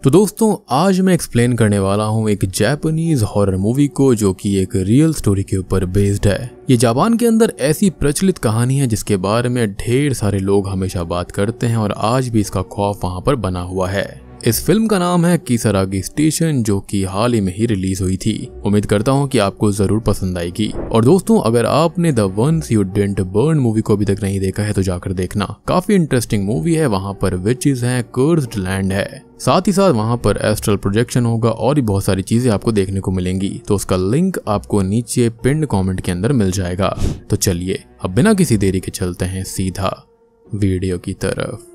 तो दोस्तों आज मैं एक्सप्लेन करने वाला हूँ एक जापानीज हॉरर मूवी को जो कि एक रियल स्टोरी के ऊपर बेस्ड है। ये जापान के अंदर ऐसी प्रचलित कहानी है जिसके बारे में ढेर सारे लोग हमेशा बात करते हैं और आज भी इसका खौफ वहाँ पर बना हुआ है। इस फिल्म का नाम है किसारागी स्टेशन, जो कि हाल ही में ही रिलीज हुई थी। उम्मीद करता हूँ कि आपको जरूर पसंद आएगी। और दोस्तों अगर आपने the ones you didn't burn movie को अभी तक नहीं देखा है तो जाकर देखना, काफी इंटरेस्टिंग मूवी है। वहाँ पर विचेस हैं, कर्स्ड लैंड है, साथ ही साथ वहाँ पर एस्ट्रल प्रोजेक्शन होगा और भी बहुत सारी चीजें आपको देखने को मिलेंगी। तो उसका लिंक आपको नीचे पिन्ड कमेंट के अंदर मिल जाएगा। तो चलिए अब बिना किसी देरी के चलते हैं सीधा वीडियो की तरफ।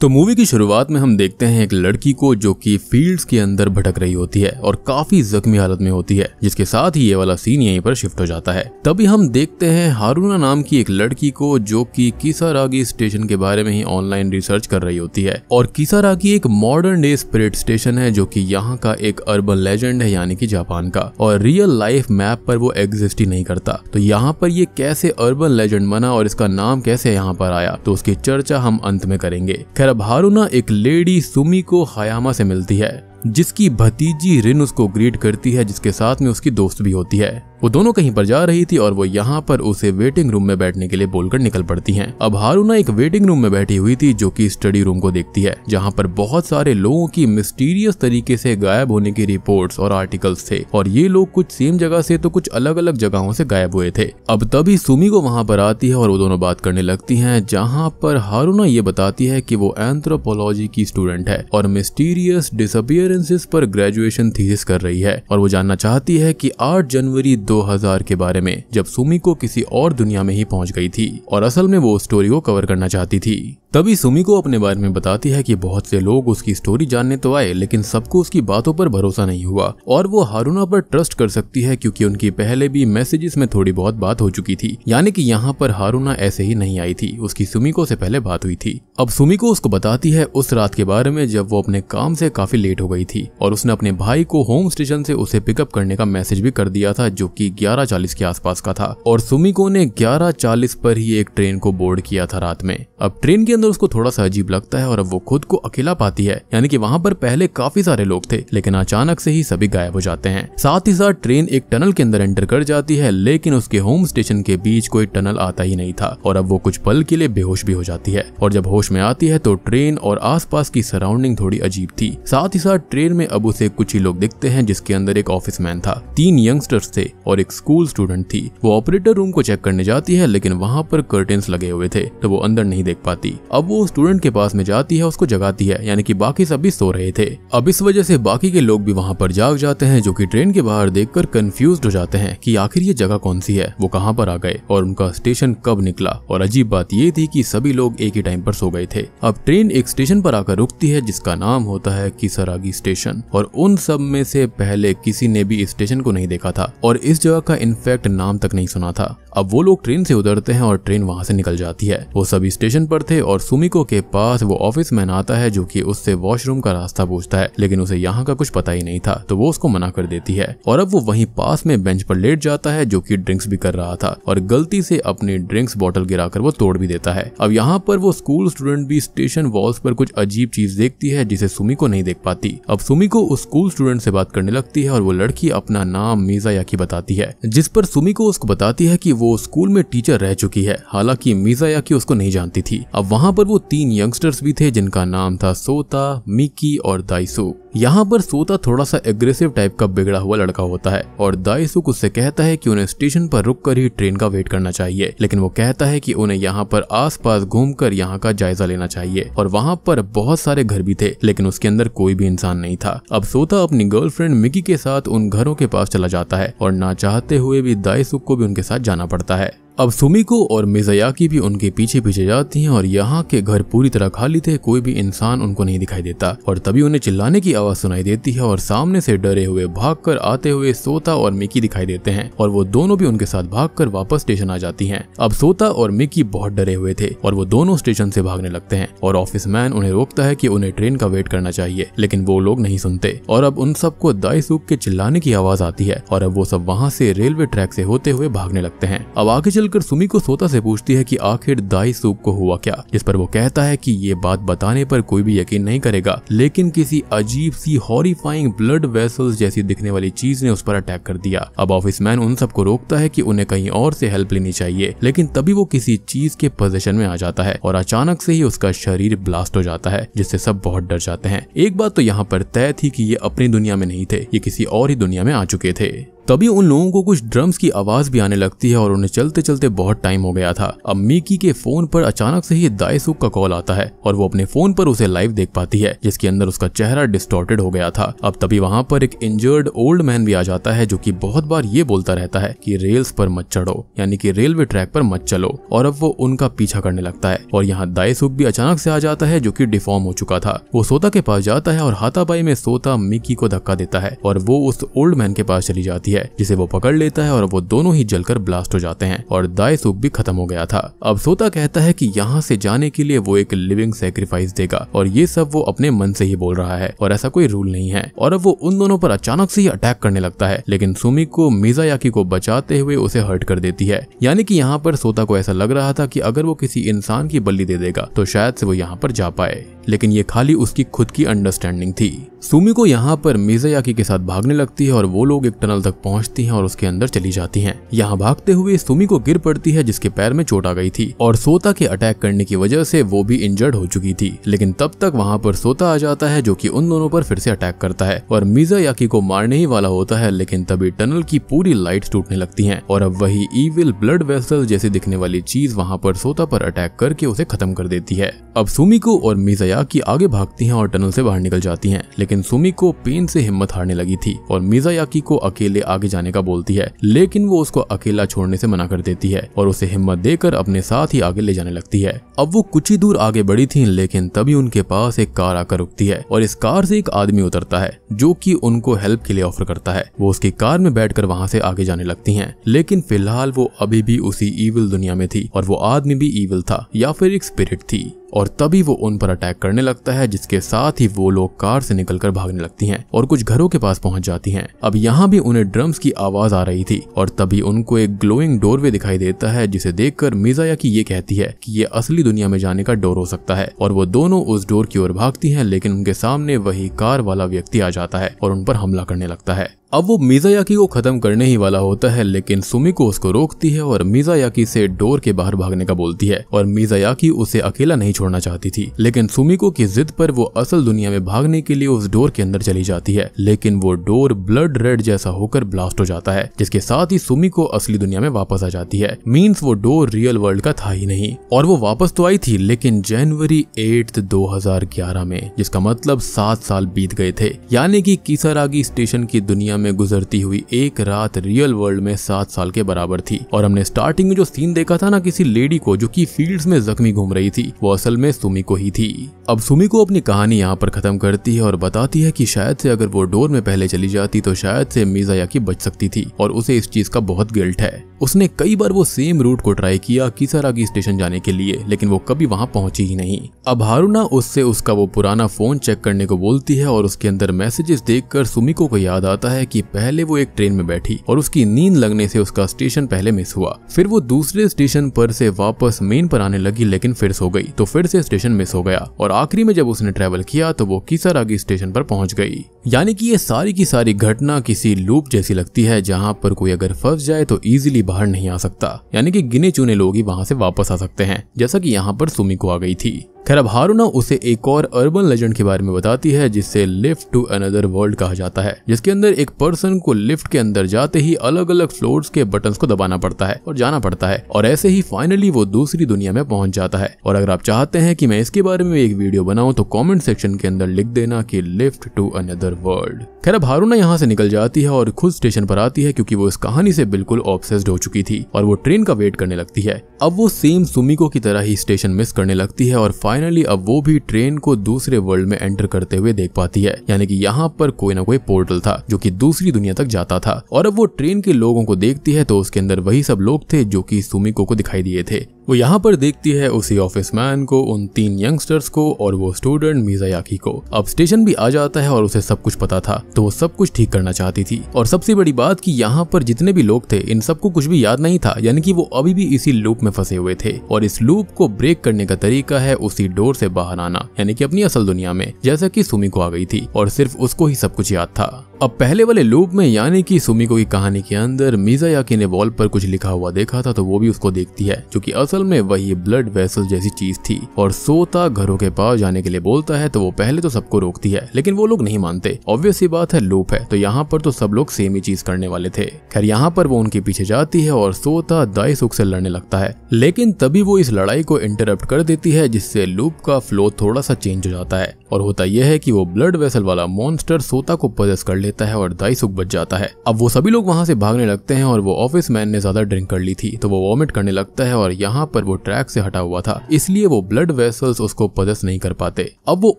तो मूवी की शुरुआत में हम देखते हैं एक लड़की को जो कि फील्ड्स के अंदर भटक रही होती है और काफी जख्मी हालत में होती है, जिसके साथ ही ये वाला सीन यहीं पर शिफ्ट हो जाता है। तभी हम देखते हैं हारुना नाम की एक लड़की को जो कि किसारागी स्टेशन के बारे में ही ऑनलाइन रिसर्च कर रही होती है। और किसारागी एक मॉडर्न डे स्पिरिट स्टेशन है जो कि यहाँ का एक अर्बन लेजेंड है, यानी कि जापान का, और रियल लाइफ मैप पर वो एग्जिस्ट ही नहीं करता। तो यहाँ पर ये कैसे अर्बन लेजेंड बना और इसका नाम कैसे यहाँ पर आया, तो उसकी चर्चा हम अंत में करेंगे। अब हारुना एक लेडी सुमिको हायामा से मिलती है, जिसकी भतीजी रिन उसको ग्रीट करती है, जिसके साथ में उसकी दोस्त भी होती है। वो दोनों कहीं पर जा रही थी और वो यहाँ पर उसे वेटिंग रूम में बैठने के लिए बोलकर निकल पड़ती हैं। अब हारुना एक वेटिंग रूम में बैठी हुई थी जो कि स्टडी रूम को देखती है, जहाँ पर बहुत सारे लोगों की मिस्टीरियस तरीके से गायब होने की रिपोर्ट्स और आर्टिकल्स थे, और ये लोग कुछ सेम जगह से तो कुछ अलग अलग जगहों से गायब हुए थे। अब तभी सुमिको वहाँ पर आती है और वो दोनों बात करने लगती है, जहाँ पर हारुना ये बताती है कि वो एंथ्रोपोलॉजी की स्टूडेंट है और मिस्टीरियस डिसअपीयरेंसेस पर ग्रेजुएशन थीसिस कर रही है। और वो जानना चाहती है कि 8 जनवरी 2000 के बारे में, जब सुमिको किसी और दुनिया में ही पहुंच गई थी और असल में वो स्टोरी को कवर करना चाहती थी। तभी सुमिको अपने बारे में बताती है कि बहुत से लोग उसकी स्टोरी जानने तो आए, लेकिन सबको उसकी बातों पर भरोसा नहीं हुआ और वो हारुना पर ट्रस्ट कर सकती है क्योंकि उनकी पहले भी मैसेजेस में थोड़ी बहुत बात हो चुकी थी। यानी कि यहाँ पर हारुना ऐसे ही नहीं आई थी, उसकी सुमिको से पहले बात हुई थी। अब सुमिको उसको बताती है उस रात के बारे में जब वो अपने काम से काफी लेट हो गई थी और उसने अपने भाई को होम स्टेशन से उसे पिकअप करने का मैसेज भी कर दिया था, जो कि 11:40 के आसपास का था। और सुमिको ने 11:40 पर ही एक ट्रेन को बोर्ड किया था रात में। अब ट्रेन के अंदर उसको थोड़ा सा अजीब लगता है और अब वो खुद को अकेला पाती है, यानी कि वहाँ पर पहले काफी सारे लोग थे लेकिन अचानक से ही सभी गायब हो जाते हैं। साथ ही साथ ट्रेन एक टनल के अंदर एंटर कर जाती है, लेकिन उसके होम स्टेशन के बीच कोई टनल आता ही नहीं था और अब वो कुछ पल के लिए बेहोश भी हो जाती है। और जब होश में आती है तो ट्रेन और आसपास की सराउंडिंग थोड़ी अजीब थी। साथ ही साथ ट्रेन में अब उसे कुछ ही लोग दिखते हैं, जिसके अंदर एक ऑफिसमैन था, 3 यंगस्टर्स थे और एक स्कूल स्टूडेंट थी। वो ऑपरेटर रूम को चेक करने जाती है, लेकिन वहाँ पर कर्टेन्स लगे हुए थे तो वो अंदर नहीं देख पाती। अब वो स्टूडेंट के पास में जाती है, उसको जगाती है, यानी कि बाकी सब भी सो रहे थे। अब इस वजह से बाकी के लोग भी वहाँ पर जाग जाते हैं, जो कि ट्रेन के बाहर देखकर कंफ्यूज्ड हो जाते हैं कि आखिर ये जगह कौन सी है, वो कहाँ पर आ गए और उनका स्टेशन कब निकला। और अजीब बात ये थी कि सभी लोग एक ही टाइम पर सो गए थे। अब ट्रेन एक स्टेशन पर आकर रुकती है जिसका नाम होता है किसारागी स्टेशन, और उन सब में से पहले किसी ने भी इस स्टेशन को नहीं देखा था और इस जगह का इनफैक्ट नाम तक नहीं सुना था। अब वो लोग ट्रेन से उतरते हैं और ट्रेन वहां से निकल जाती है। वो सभी स्टेशन पर थे और सुमिको के पास वो ऑफिसमैन आता है जो कि उससे वॉशरूम का रास्ता पूछता है, लेकिन उसे यहाँ का कुछ पता ही नहीं था तो वो उसको मना कर देती है। और अब वो वहीं पास में बेंच पर लेट जाता है, जो कि ड्रिंक्स भी कर रहा था और गलती से अपनी ड्रिंक्स बॉटल गिराकर वो तोड़ भी देता है। अब यहाँ पर वो स्कूल स्टूडेंट भी स्टेशन वॉल्स पर कुछ अजीब चीज देखती है जिसे सुमिको नहीं देख पाती। अब सुमिको उस स्कूल स्टूडेंट से बात करने लगती है और वो लड़की अपना नाम मिज़ायाकी बताती है, जिस पर सुमिको उसको बताती है कि वो स्कूल में टीचर रह चुकी है। हालांकि मिज़ायाकी उसको नहीं जानती थी। अब वहाँ पर वो 3 यंगस्टर्स भी थे जिनका नाम था सोता, मिकी और दाइसु। यहाँ पर सोता थोड़ा सा एग्रेसिव टाइप का बिगड़ा हुआ लड़का होता है और दाइसुक उससे कहता है कि उन्हें स्टेशन पर रुककर ही ट्रेन का वेट करना चाहिए, लेकिन वो कहता है कि उन्हें यहाँ पर आसपास घूमकर यहाँ का जायजा लेना चाहिए। और वहाँ पर बहुत सारे घर भी थे लेकिन उसके अंदर कोई भी इंसान नहीं था। अब सोता अपनी गर्लफ्रेंड मिकी के साथ उन घरों के पास चला जाता है और ना चाहते हुए भी दाइसुक को भी उनके साथ जाना पड़ता है। अब सुमिको और मिज़ायाकी भी उनके पीछे पीछे जाती हैं और यहाँ के घर पूरी तरह खाली थे, कोई भी इंसान उनको नहीं दिखाई देता। और तभी उन्हें चिल्लाने की आवाज सुनाई देती है और सामने से डरे हुए भागकर आते हुए सोता और मिकी दिखाई देते हैं और वो दोनों भी उनके साथ भागकर वापस स्टेशन आ जाती हैं। अब सोता और मिकी बहुत डरे हुए थे और वो दोनों स्टेशन से भागने लगते हैं और ऑफिसमैन उन्हें रोकता है कि उन्हें ट्रेन का वेट करना चाहिए, लेकिन वो लोग नहीं सुनते। और अब उन सबको दाइसुक के चिल्लाने की आवाज आती है और अब वो सब वहाँ से रेलवे ट्रैक से होते हुए भागने लगते हैं। अब आगे चलकर सुमिको सोता से पूछती है कि आखिर दाइसुक को हुआ क्या, जिस पर वो कहता है कि ये बात बताने पर कोई भी यकीन नहीं करेगा, लेकिन किसी अजीब सी हॉरिफाइंग ब्लड वेसल्स जैसी दिखने वाली चीज ने उस पर अटैक कर दिया। अब ऑफिसमैन उन सबको रोकता है कि उन्हें कहीं और से हेल्प लेनी चाहिए, लेकिन तभी वो किसी चीज के पोजीशन में आ जाता है और अचानक से ही उसका शरीर ब्लास्ट हो जाता है, जिससे सब बहुत डर जाते हैं। एक बात तो यहाँ पर तय थी कि ये अपनी दुनिया में नहीं थे, ये किसी और ही दुनिया में आ चुके थे। तभी उन लोगों को कुछ ड्रम्स की आवाज भी आने लगती है और उन्हें चलते चलते बहुत टाइम हो गया था। अब मिकी के फोन पर अचानक से ही दाइसुक का कॉल आता है और वो अपने फोन पर उसे लाइव देख पाती है, जिसके अंदर उसका चेहरा डिस्टॉर्टेड हो गया था। अब तभी वहां पर एक इंजर्ड ओल्ड मैन भी आ जाता है, जो कि बहुत बार ये बोलता रहता है कि रेल्स पर मत चढ़ो, यानी कि रेलवे ट्रैक पर मत चलो, और अब वो उनका पीछा करने लगता है। और यहाँ दाइसुक भी अचानक से आ जाता है, जो कि डिफॉर्म हो चुका था। वो सोता के पास जाता है और हाथापाई में सोता मिकी को धक्का देता है और वो उस ओल्ड मैन के पास चली जाती है, जिसे वो पकड़ लेता है और वो दोनों ही जलकर ब्लास्ट हो जाते हैं और दाइसुक भी खत्म हो गया था। अब सोता कहता है कि यहाँ से जाने के लिए वो एक लिविंग सैक्रिफाइस देगा, और ये सब वो अपने मन से ही बोल रहा है और ऐसा कोई रूल नहीं है। और अब वो उन दोनों पर अचानक से ही अटैक करने लगता है, लेकिन सुमिको मिज़ायाकी को बचाते हुए उसे हर्ट कर देती है। यानी कि यहाँ पर सोता को ऐसा लग रहा था कि अगर वो किसी इंसान की बलि दे देगा तो शायद से वो यहाँ पर जा पाए, लेकिन ये खाली उसकी खुद की अंडरस्टैंडिंग थी। सुमिको यहाँ पर मिज़ायाकी के साथ भागने लगती है और वो लोग एक टनल तक पहुंचती हैं और उसके अंदर चली जाती हैं। यहाँ भागते हुए सुमिको गिर पड़ती है, जिसके पैर में चोट आ गई थी और सोता के अटैक करने की वजह से वो भी इंजर्ड हो चुकी थी। लेकिन तब तक वहाँ पर सोता आ जाता है, जो कि उन दोनों पर फिर से अटैक करता है और मिज़ायाकी को मारने ही वाला होता है, लेकिन तभी टनल की पूरी लाइट्स टूटने लगती हैं और अब वही इविल ब्लड वेसल जैसे दिखने वाली चीज वहाँ पर सोता पर अटैक करके उसे खत्म कर देती है। अब सुमिको और मिज़ायाकी आगे भागती हैं और टनल से बाहर निकल जाती हैं, लेकिन सुमिको पेन से हिम्मत हारने लगी थी और मिज़ायाकी को अकेले आगे जाने का बोलती है, लेकिन वो उसको अकेला छोड़ने से मना कर देती है और उसे हिम्मत देकर अपने साथ ही आगे ले जाने लगती है। अब वो कुछ ही दूर आगे बढ़ी थी, लेकिन तभी उनके पास एक कार आकर रुकती है और इस कार से एक आदमी उतरता है, जो कि उनको हेल्प के लिए ऑफर करता है। वो उसकी कार में बैठकर वहां से आगे जाने लगती हैं, लेकिन फिलहाल वो अभी भी उसी ईविल दुनिया में थी और वो आदमी भी ईविल था या फिर एक स्पिरिट थी। और तभी वो उन पर अटैक करने लगता है, जिसके साथ ही वो लोग कार से निकलकर भागने लगती हैं और कुछ घरों के पास पहुंच जाती हैं। अब यहाँ भी उन्हें ड्रम्स की आवाज आ रही थी और तभी उनको एक ग्लोइंग डोरवे दिखाई देता है, जिसे देखकर मिज़ायाकी ये कहती है कि ये असली दुनिया में जाने का डोर हो सकता है और वो दोनों उस डोर की ओर भागती हैं, लेकिन उनके सामने वही कार वाला व्यक्ति आ जाता है और उन पर हमला करने लगता है। अब वो मिज़ायाकी को खत्म करने ही वाला होता है, लेकिन सुमिको उसको रोकती है और मिज़ायाकी से डोर के बाहर भागने का बोलती है और मिज़ायाकी उसे अकेला नहीं छोड़ना चाहती थी, लेकिन सुमिको की जिद पर वो असल दुनिया में भागने के लिए उस डोर के अंदर चली जाती है, लेकिन वो डोर ब्लड रेड जैसा होकर ब्लास्ट हो जाता है, जिसके साथ ही सुमिको असली दुनिया में वापस आ जाती है। मीन्स वो डोर रियल वर्ल्ड का था ही नहीं और वो वापस तो आई थी, लेकिन जनवरी 8 2011 में, जिसका मतलब 7 साल बीत गए थे। यानी कि किसारागी स्टेशन की दुनिया में गुजरती हुई एक रात रियल वर्ल्ड में 7 साल के बराबर थी। और हमने स्टार्टिंग में जो सीन देखा था ना किसी लेडी को जो कि फील्ड्स में जख्मी घूम रही थी, वो असल में सुमिको ही थी। अब सुमिको अपनी कहानी यहाँ पर खत्म करती है और बताती है कि शायद से अगर वो डोर में पहले चली जाती तो शायद से मिज़ायाकी बच सकती थी और उसे इस चीज का बहुत गिल्ट है। उसने कई बार वो सेम रूट को ट्राई किया किसारागी स्टेशन जाने के लिए, लेकिन वो कभी वहां पहुंची ही नहीं। अब हारुना उससे उसका वो पुराना फोन चेक करने को बोलती है और उसके अंदर मैसेजेस देखकर सुमिको को याद आता है कि पहले वो एक ट्रेन में बैठी और उसकी नींद लगने से उसका स्टेशन पहले मिस हुआ, फिर वो दूसरे स्टेशन पर से वापस मेन पर आने लगी, लेकिन फिर सो गई तो फिर से स्टेशन मिस हो गया और आखिरी में जब उसने ट्रेवल किया तो वो किसारागी स्टेशन पर पहुंच गई। यानी कि ये सारी की सारी घटना किसी लूप जैसी लगती है, जहां पर कोई अगर फंस जाए तो इजीली बाहर नहीं आ सकता, यानी कि गिने चुने लोग ही वहां से वापस आ सकते हैं, जैसा कि यहाँ पर सुमिको आ गई थी। खैर अब हारुना उसे एक और अर्बन लेजेंड के बारे में बताती है, जिससे लिफ्ट टू अनदर वर्ल्ड कहा जाता है, जिसके अंदर एक पर्सन को लिफ्ट के अंदर जाते ही अलग अलग फ्लोर्स के बटन्स को दबाना पड़ता है और जाना पड़ता है और ऐसे ही फाइनली वो दूसरी दुनिया में पहुंच जाता है। और अगर आप चाहते हैं कि मैं इसके बारे में एक वीडियो बनाऊं तो कमेंट सेक्शन के अंदर लिख देना कि लिफ्ट टू अनदर वर्ल्ड। खैर अब हारुना यहाँ से निकल जाती है और खुद स्टेशन पर आती है, क्योंकि वो इस कहानी से बिल्कुल ऑब्सेस्ड हो चुकी थी और वो ट्रेन का वेट करने लगती है। अब वो सेम सुमिको की तरह ही स्टेशन मिस करने लगती है और फाइनली अब वो भी ट्रेन को दूसरे वर्ल्ड में एंटर करते हुए देख पाती है, यानी कि यहाँ पर कोई ना कोई पोर्टल था जो कि दूसरी दुनिया तक जाता था। और अब वो ट्रेन के लोगों को देखती है तो उसके अंदर वही सब लोग थे जो कि सुमिको को दिखाई दिए थे। वो यहाँ पर देखती है उसी ऑफिसमैन को, उन 3 यंगस्टर्स को और वो स्टूडेंट मिज़ायाकी को। अब स्टेशन भी आ जाता है और उसे सब कुछ पता था तो वो सब कुछ ठीक करना चाहती थी। और सबसे बड़ी बात कि यहाँ पर जितने भी लोग थे इन सबको कुछ भी याद नहीं था, यानी कि वो अभी भी इसी लूप में फंसे हुए थे। और इस लूप को ब्रेक करने का तरीका है उसी डोर से बाहर आना, यानी कि अपनी असल दुनिया में, जैसा कि सुमिको आ गई थी और सिर्फ उसको ही सब कुछ याद था। अब पहले वाले लूप में यानी कि सुमिको की कहानी के अंदर मिज़ायाकी ने वॉल पर कुछ लिखा हुआ देखा था, तो वो भी उसको देखती है, जो कि असल में वही ब्लड वेसल जैसी चीज थी। और सोता घरों के पास जाने के लिए बोलता है, तो वो पहले तो सबको रोकती है, लेकिन वो लोग नहीं मानते। ऑब्वियस सी बात है, लूप है, तो यहाँ पर तो सब लोग सेम ही चीज करने वाले थे। खैर यहाँ पर वो उनके पीछे जाती है और सोता दाइसुक से लड़ने लगता है, लेकिन तभी वो इस लड़ाई को इंटरप्ट कर देती है, जिससे लूप का फ्लो थोड़ा सा चेंज हो जाता है। और होता यह है कि वो ब्लड वेसल वाला मॉन्स्टर सोता को पजेस कर लेता है और दाइसुक बच जाता है। अब वो सभी लोग वहां से भागने लगते हैं और वो ऑफिस मैन ने ज्यादा ड्रिंक कर ली थी, तो वो वॉमिट करने लगता है। और यहाँ पर वो ट्रैक से हटा हुआ था, इसलिए वो ब्लड वेसल्स उसको पजेस नहीं कर पाते। अब वो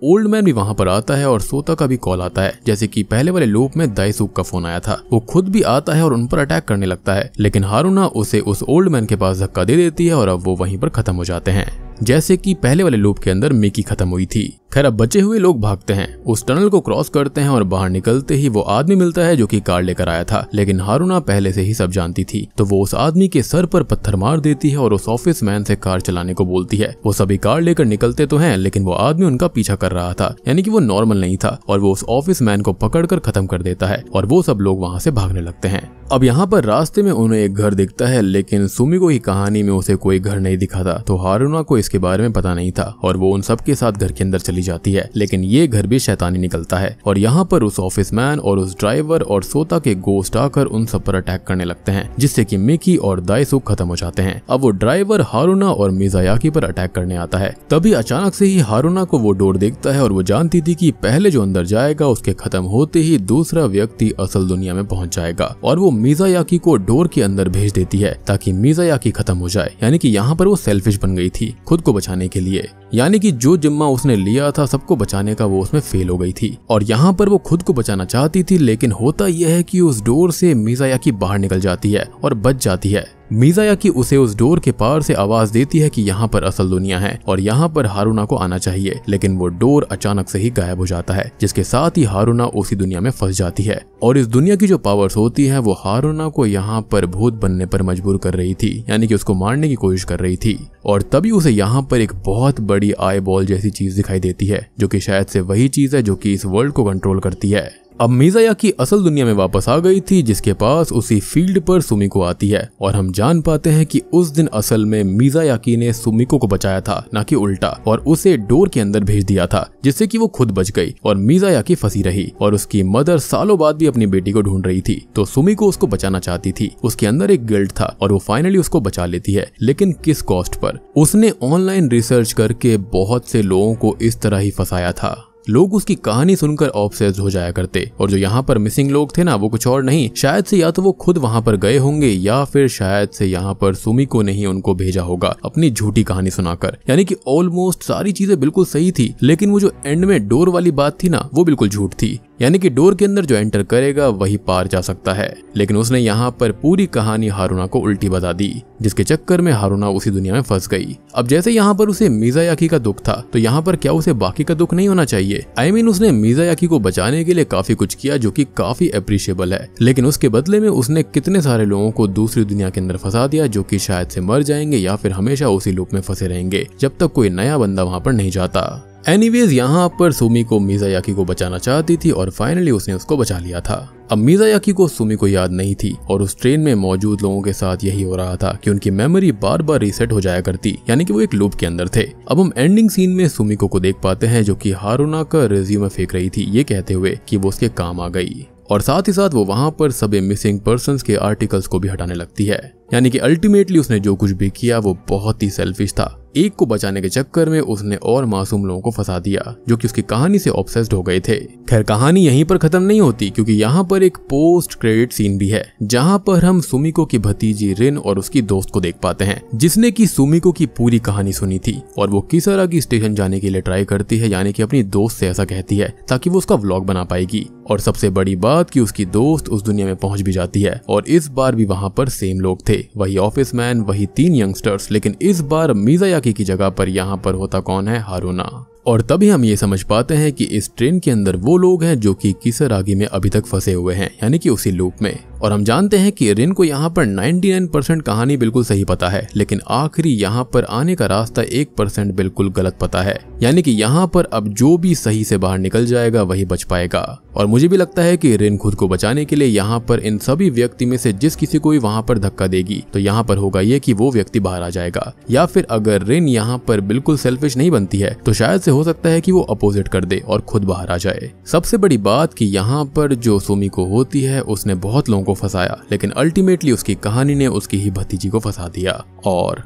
ओल्ड मैन भी वहां पर आता है और सोता का भी कॉल आता है, जैसे कि पहले वाले लूप में दाइसुक का फोन आया था। वो खुद भी आता है और उन पर अटैक करने लगता है, लेकिन हारुना उसे उस ओल्ड मैन के पास धक्का दे देती है और अब वो वहीं पर खत्म हो जाते हैं, जैसे कि पहले वाले लूप के अंदर मिकी खत्म हुई थी। खैर अब बचे हुए लोग भागते हैं, उस टनल को क्रॉस करते हैं और बाहर निकलते ही वो आदमी मिलता है जो कि कार लेकर आया था, लेकिन हारुना पहले से ही सब जानती थी, तो वो उस आदमी के सर पर पत्थर मार देती है और उस ऑफिस मैन से कार चलाने को बोलती है। वो सभी कार लेकर निकलते तो हैं, लेकिन वो आदमी उनका पीछा कर रहा था, यानी कि वो नॉर्मल नहीं था, और वो उस ऑफिस मैन को पकड़कर खत्म कर देता है और वो सब लोग वहां से भागने लगते हैं। अब यहाँ पर रास्ते में उन्हें एक घर दिखता है, लेकिन सुमिको की कहानी में उसे कोई घर नहीं दिखा था, तो हारुना को इसके बारे में पता नहीं था और वो उन सब के साथ घर के अंदर चली जाती है। लेकिन ये घर भी शैतानी निकलता है और यहाँ पर उस ऑफिस मैन और उस ड्राइवर और सोता के गोस्ट आकर उन सब पर अटैक करने लगते हैं, जिससे कि मिकी और दाइसुक खत्म हो जाते हैं। अब वो ड्राइवर हारुना और मिज़ायाकी पर अटैक करने आता है, तभी अचानक से ही हारुना को वो डोर देखता है और वो जानती थी कि पहले जो अंदर जाएगा उसके खत्म होते ही दूसरा व्यक्ति असल दुनिया में पहुंच जाएगा, और वो मिज़ायाकी को डोर के अंदर भेज देती है ताकि मिज़ायाकी खत्म हो जाए। यानी कि यहाँ पर वो सेल्फिश बन गई थी खुद को बचाने के लिए, यानी कि जो जिम्मा उसने लिया था सबको बचाने का वो उसमें फेल हो गई थी और यहाँ पर वो खुद को बचाना चाहती थी। लेकिन होता यह है कि उस डोर से मिज़ायाकी बाहर निकल जाती है और बच जाती है। मिज़ायाकी उसे उस डोर के पार से आवाज देती है कि यहाँ पर असल दुनिया है और यहाँ पर हारुना को आना चाहिए, लेकिन वो डोर अचानक से ही गायब हो जाता है, जिसके साथ ही हारुना उसी दुनिया में फंस जाती है। और इस दुनिया की जो पावर्स होती हैं वो हारुना को यहाँ पर भूत बनने पर मजबूर कर रही थी, यानी कि उसको मारने की कोशिश कर रही थी। और तभी उसे यहाँ पर एक बहुत बड़ी आई बॉल जैसी चीज दिखाई देती है, जो कि शायद से वही चीज है जो कि इस वर्ल्ड को कंट्रोल करती है। अब मिज़ायाकी असल दुनिया में वापस आ गई थी, जिसके पास उसी फील्ड पर सुमिको आती है और हम जान पाते हैं कि उस दिन असल में मिज़ायाकी ने सुमिको को बचाया था, ना कि उल्टा, और उसे डोर के अंदर भेज दिया था, जिससे कि वो खुद बच गई और मिज़ायाकी फंसी रही। और उसकी मदर सालों बाद भी अपनी बेटी को ढूंढ रही थी, तो सुमिको उसको बचाना चाहती थी। उसके अंदर एक गिल्ट था और वो फाइनली उसको बचा लेती है, लेकिन किस कॉस्ट पर? उसने ऑनलाइन रिसर्च करके बहुत से लोगों को इस तरह ही फंसाया था। लोग उसकी कहानी सुनकर ऑब्सेस्ड हो जाया करते, और जो यहाँ पर मिसिंग लोग थे ना, वो कुछ और नहीं, शायद से या तो वो खुद वहाँ पर गए होंगे या फिर शायद से यहाँ पर सुमिको ने ही उनको भेजा होगा अपनी झूठी कहानी सुनाकर। यानी कि ऑलमोस्ट सारी चीजें बिल्कुल सही थी, लेकिन वो जो एंड में डोर वाली बात थी ना, वो बिल्कुल झूठ थी। यानी कि डोर के अंदर जो एंटर करेगा वही पार जा सकता है, लेकिन उसने यहाँ पर पूरी कहानी हारुना को उल्टी बता दी, जिसके चक्कर में हारुना उसी दुनिया में फंस गई। अब जैसे यहाँ पर उसे मिज़ायाकी का दुख था, तो यहाँ पर क्या उसे बाकी का दुख नहीं होना चाहिए? I mean, उसने मिज़ायाकी को बचाने के लिए काफी कुछ किया, जो कि काफी अप्रिशिएबल है, लेकिन उसके बदले में उसने कितने सारे लोगों को दूसरी दुनिया के अंदर फंसा दिया, जो कि शायद से मर जाएंगे या फिर हमेशा उसी लूप में फंसे रहेंगे जब तक कोई नया बंदा वहां पर नहीं जाता। एनीवेज, यहाँ पर सुमिको मिज़ायाकी को बचाना चाहती थी और फाइनली उसने उसको बचा लिया था। अब मिज़ायाकी को सुमिको याद नहीं थी और उस ट्रेन में मौजूद लोगों के साथ यही हो रहा था कि उनकी मेमोरी बार बार रीसेट हो जाया करती, यानी कि वो एक लूप के अंदर थे। अब हम एंडिंग सीन में सुमिको को देख पाते हैं, जो कि हारुना का रिज्यूमे फेंक रही थी, ये कहते हुए कि वो उसके काम आ गई, और साथ ही साथ वो वहां पर सभी मिसिंग पर्संस के आर्टिकल्स को भी हटाने लगती है। यानी कि अल्टीमेटली उसने जो कुछ भी किया वो बहुत ही सेल्फिश था। एक को बचाने के चक्कर में उसने और मासूम लोगों को फंसा दिया, जो कि उसकी कहानी से ऑब्सेस्ड हो गए थे। खैर, कहानी यहीं पर खत्म नहीं होती, क्योंकि यहाँ पर एक पोस्ट क्रेडिट सीन भी है, जहाँ पर हम सुमिको की भतीजी रिन और उसकी दोस्त को देख पाते हैं, जिसने की सुमिको की पूरी कहानी सुनी थी और वो किसारागी स्टेशन जाने के लिए ट्राई करती है, यानी कि अपनी दोस्त से ऐसा कहती है ताकि वो उसका व्लॉग बना पाएगी। और सबसे बड़ी बात कि उसकी दोस्त उस दुनिया में पहुंच भी जाती है, और इस बार भी वहां पर सेम लोग थे, वही ऑफिस मैन, वही 3 यंगस्टर्स, लेकिन इस बार मिज़ायाकी की जगह पर यहाँ पर होता कौन है? हारुना। और तभी हम ये समझ पाते हैं कि इस ट्रेन के अंदर वो लोग हैं जो कि किसरागी में अभी तक फंसे हुए हैं, यानी कि उसी लूप में। और हम जानते हैं कि रिन को यहाँ पर 99% कहानी बिल्कुल सही पता है, लेकिन आखिरी यहाँ पर आने का रास्ता 1% बिल्कुल गलत पता है, यानी कि यहाँ पर अब जो भी सही से बाहर निकल जाएगा वही बच पाएगा। और मुझे भी लगता है कि रिन खुद को बचाने के लिए यहाँ पर इन सभी व्यक्ति में से जिस किसी को भी वहाँ पर धक्का देगी तो यहाँ पर होगा ये कि वो व्यक्ति बाहर आ जाएगा, या फिर अगर रिन यहाँ पर बिल्कुल सेल्फिश नहीं बनती है तो शायद से हो सकता है कि वो अपोजिट कर दे और खुद बाहर आ जाए। सबसे बड़ी बात कि यहाँ पर जो सुमिको होती है उसने बहुत लोगों को फंसाया, लेकिन अल्टीमेटली उसकी कहानी ने उसकी ही भतीजी को फंसा दिया। और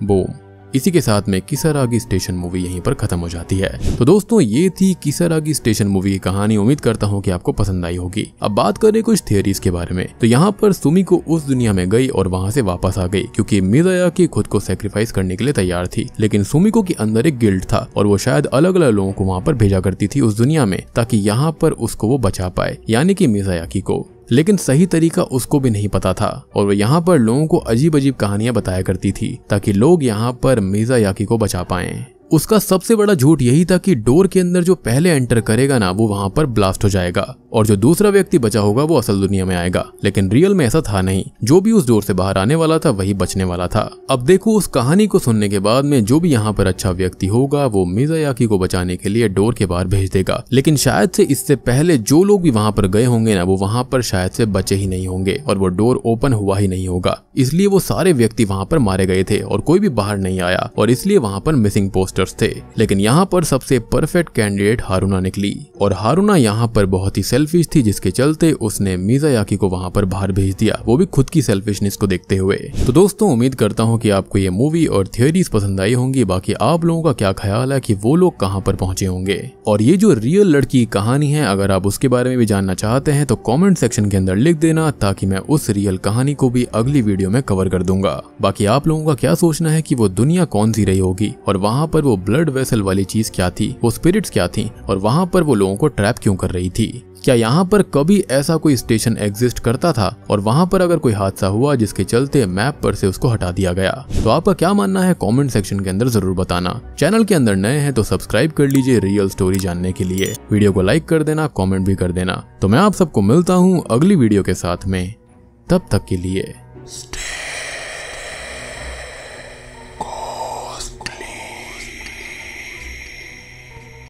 बूम, इसी के साथ में किसरागी स्टेशन मूवी यहीं पर खत्म हो जाती है। तो दोस्तों ये थी किसरागी स्टेशन मूवी की कहानी। उम्मीद करता हूँ कि आपको पसंद आई होगी। अब बात करें कुछ थियरीज के बारे में, तो यहाँ पर सुमिको उस दुनिया में गई और वहाँ से वापस आ गई क्योंकि मिज़ायाकी खुद को सेक्रीफाइस करने के लिए तैयार थी, लेकिन सुमिको के अंदर एक गिल्ट था और वो शायद अलग अलग लोगों को वहाँ पर भेजा करती थी उस दुनिया में ताकि यहाँ पर उसको वो बचा पाए, यानी कि मिज़ायाकी को। लेकिन सही तरीका उसको भी नहीं पता था और वो यहाँ पर लोगों को अजीब अजीब कहानियां बताया करती थी ताकि लोग यहाँ पर मिज़ायाकी को बचा पाएं। उसका सबसे बड़ा झूठ यही था कि डोर के अंदर जो पहले एंटर करेगा ना वो वहां पर ब्लास्ट हो जाएगा और जो दूसरा व्यक्ति बचा होगा वो असल दुनिया में आएगा, लेकिन रियल में ऐसा था नहीं। जो भी उस डोर से बाहर आने वाला था वही बचने वाला था। अब देखो उस कहानी को सुनने के बाद में जो भी यहाँ पर अच्छा व्यक्ति होगा वो मिज़ायाकी को बचाने के लिए डोर के बाहर भेज देगा, लेकिन शायद से इससे पहले जो लोग भी वहां पर गए होंगे ना वो वहां पर शायद से बचे ही नहीं होंगे और वो डोर ओपन हुआ ही नहीं होगा, इसलिए वो सारे व्यक्ति वहां पर मारे गए थे और कोई भी बाहर नहीं आया और इसलिए वहां पर मिसिंग पोस्टर्स थे। लेकिन यहाँ पर सबसे परफेक्ट कैंडिडेट हारुना निकली और हारुना यहाँ पर बहुत ही सेल्फिश थी, जिसके चलते उसने मिज़ायाकी को वहां पर बाहर भेज दिया, वो भी खुद की सेल्फिशनेस को देखते हुए। तो दोस्तों उम्मीद करता हूँ कि आपको ये मूवी और थियरीज पसंद आई होंगी। बाकी आप लोगों का क्या ख्याल है कि वो लोग कहाँ पर पहुंचे होंगे, और ये जो रियल लड़की की कहानी है अगर आप उसके बारे में भी जानना चाहते हैं तो कॉमेंट सेक्शन के अंदर लिख देना ताकि मैं उस रियल कहानी को भी अगली वीडियो में कवर कर दूंगा। बाकी आप लोगों का क्या सोचना है कि वो दुनिया कौन सी रही होगी और वहां पर वो ब्लड वेसल वाली चीज क्या थी, वो स्पिरिट्स क्या थी और वहां पर वो लोगों को ट्रैप क्यों कर रही थी। क्या यहाँ पर कभी ऐसा कोई स्टेशन एग्जिस्ट करता था और वहां पर अगर कोई हादसा हुआ जिसके चलते मैप पर से उसको हटा दिया गया। तो आपका क्या मानना है कमेंट सेक्शन के अंदर जरूर बताना। चैनल के अंदर नए हैं तो सब्सक्राइब कर लीजिए रियल स्टोरी जानने के लिए। वीडियो को लाइक कर देना, कॉमेंट भी कर देना। तो मैं आप सबको मिलता हूँ अगली वीडियो के साथ में, तब तक के लिए